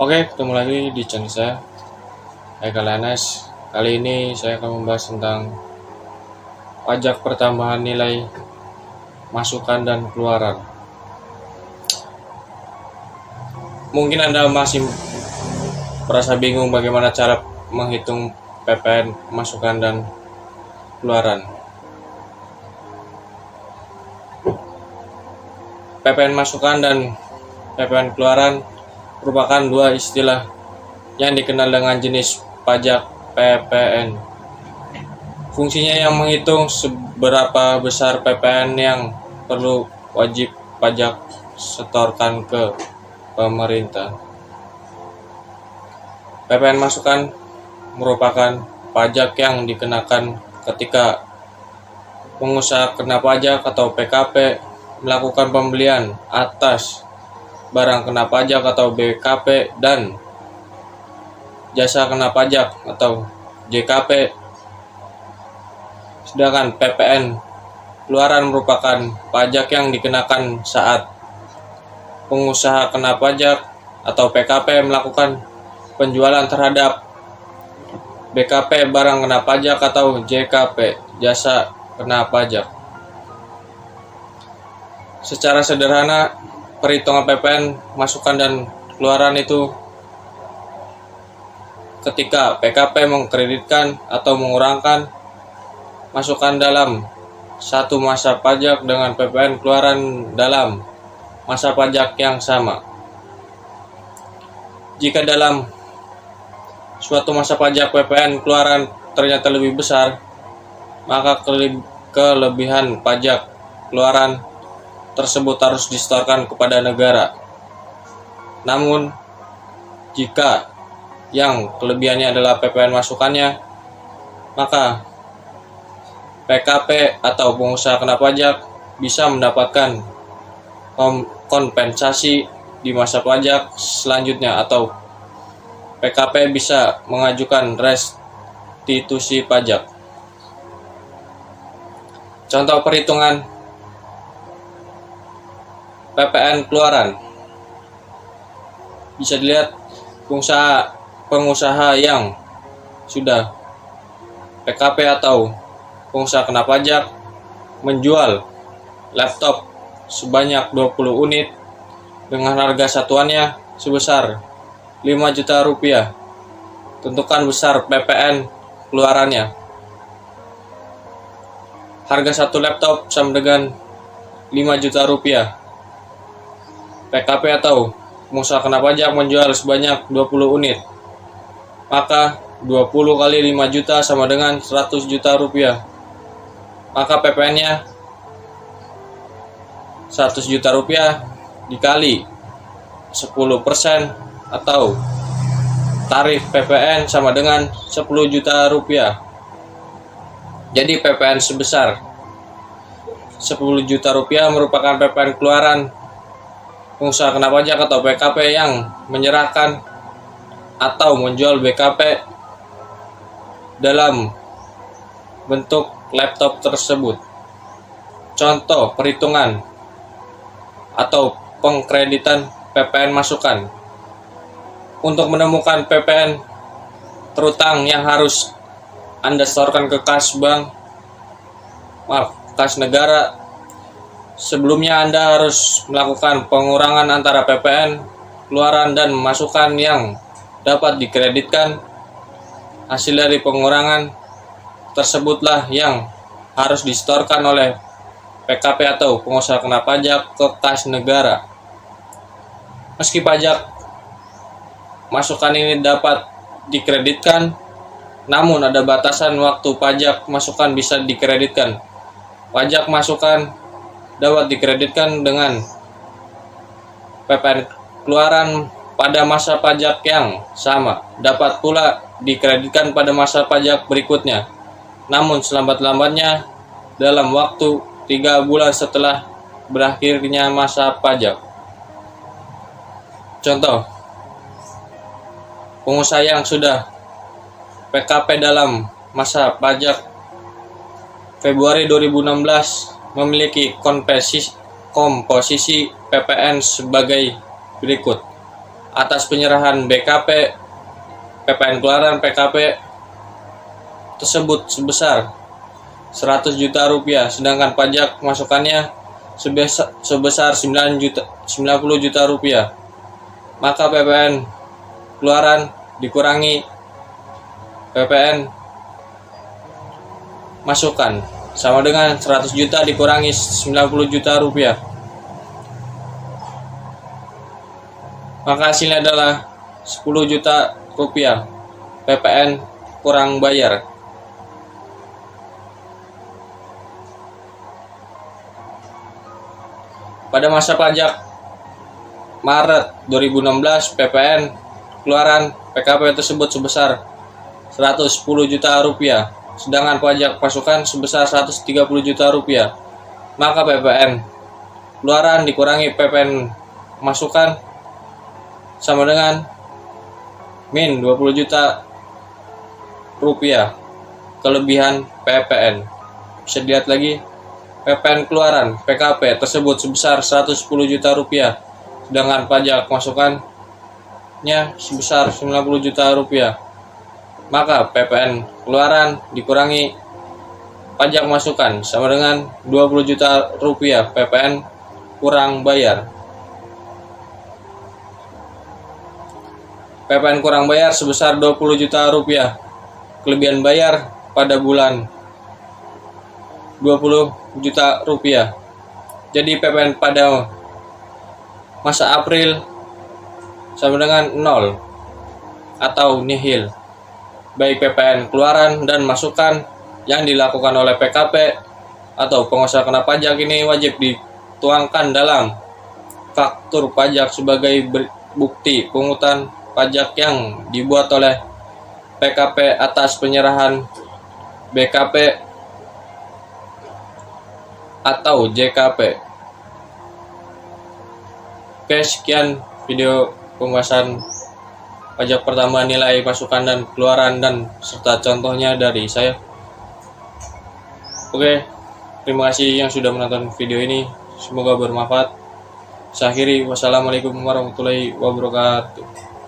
Oke, ketemu lagi di channel saya, Haikal Anas. Kali ini saya akan membahas tentang pajak pertambahan nilai masukan dan keluaran. Mungkin Anda masih merasa bingung bagaimana cara menghitung PPN masukan dan keluaran. PPN masukan dan PPN keluaran merupakan dua istilah yang dikenal dengan jenis pajak PPN. Fungsinya yang menghitung seberapa besar PPN yang perlu wajib pajak setorkan ke pemerintah. PPN masukan merupakan pajak yang dikenakan ketika pengusaha kena pajak atau PKP melakukan pembelian atas barang kena pajak atau BKP dan jasa kena pajak atau JKP. Sedangkan PPN keluaran merupakan pajak yang dikenakan saat pengusaha kena pajak atau PKP melakukan penjualan terhadap BKP barang kena pajak atau JKP jasa kena pajak. Secara sederhana, perhitungan PPN masukan dan keluaran itu ketika PKP mengkreditkan atau mengurangkan masukan dalam satu masa pajak dengan PPN keluaran dalam masa pajak yang sama. Jika dalam suatu masa pajak PPN keluaran ternyata lebih besar, maka kelebihan pajak keluaran tersebut harus disetorkan kepada negara. Namun, jika yang kelebihannya adalah PPN masukannya, maka PKP atau pengusaha kena pajak bisa mendapatkan kompensasi di masa pajak selanjutnya, atau PKP bisa mengajukan restitusi pajak. Contoh perhitungan PPN keluaran bisa dilihat pengusaha yang sudah PKP atau pengusaha kena pajak menjual laptop sebanyak 20 unit dengan harga satuannya sebesar 5 juta rupiah. Tentukan besar PPN keluarannya. Harga satu laptop sama dengan 5 juta rupiah. PKP atau pengusaha kena pajak menjual sebanyak 20 unit. Maka 20 kali 5 juta sama dengan 100 juta rupiah. Maka PPN-nya 100 juta rupiah dikali 10% atau tarif PPN sama dengan 10 juta rupiah. Jadi PPN sebesar 10 juta rupiah merupakan PPN keluaran pengusaha kena pajak atau PKP yang menyerahkan atau menjual BKP dalam bentuk laptop tersebut. Contoh perhitungan atau pengkreditan PPN masukan. Untuk menemukan PPN terutang yang harus Anda setorkan ke kas negara, sebelumnya Anda harus melakukan pengurangan antara PPN keluaran dan masukan yang dapat dikreditkan. Hasil dari pengurangan tersebutlah yang harus disetorkan oleh PKP atau pengusaha kena pajak ke kas negara. Meski pajak masukan ini dapat dikreditkan, namun ada batasan waktu pajak masukan bisa dikreditkan. Pajak masukan dapat dikreditkan dengan PPN keluaran pada masa pajak yang sama, dapat pula dikreditkan pada masa pajak berikutnya, namun selambat-lambatnya dalam waktu 3 bulan setelah berakhirnya masa pajak. Contoh, pengusaha yang sudah PKP dalam masa pajak Februari 2016 memiliki komposisi PPN sebagai berikut. atas penyerahan BKP, PPN keluaran PKP tersebut sebesar 100 juta rupiah, sedangkan pajak masukannya sebesar 90 juta rupiah. Maka PPN keluaran dikurangi PPN masukan sama dengan 100 juta dikurangi 90 juta rupiah. Maka hasilnya adalah 10 juta rupiah PPN kurang bayar. Pada masa pajak Maret 2016, PPN keluaran PKP tersebut sebesar 110 juta rupiah, sedangkan pajak pasukan sebesar 130 juta rupiah. Maka PPN keluaran dikurangi PPN masukan sama dengan min 20 juta rupiah kelebihan PPN. Bisa dilihat lagi, PPN keluaran PKP tersebut sebesar 110 juta rupiah, sedangkan pajak masukannya sebesar 90 juta rupiah. Maka PPN keluaran dikurangi pajak masukan sama dengan 20 juta rupiah PPN kurang bayar. PPN kurang bayar sebesar 20 juta rupiah kelebihan bayar pada bulan 20 juta rupiah. Jadi PPN pada masa April sama dengan 0 atau nihil. Baik PPN keluaran dan masukan yang dilakukan oleh PKP atau pengusaha kena pajak ini wajib dituangkan dalam faktur pajak sebagai bukti pungutan pajak yang dibuat oleh PKP atas penyerahan BKP atau JKP. Oke, sekian video pembahasan pajak pertambahan nilai masukan dan keluaran dan serta contohnya dari saya. Oke, terima kasih yang sudah menonton video ini. Semoga bermanfaat. Saya akhiri, wassalamualaikum warahmatullahi wabarakatuh.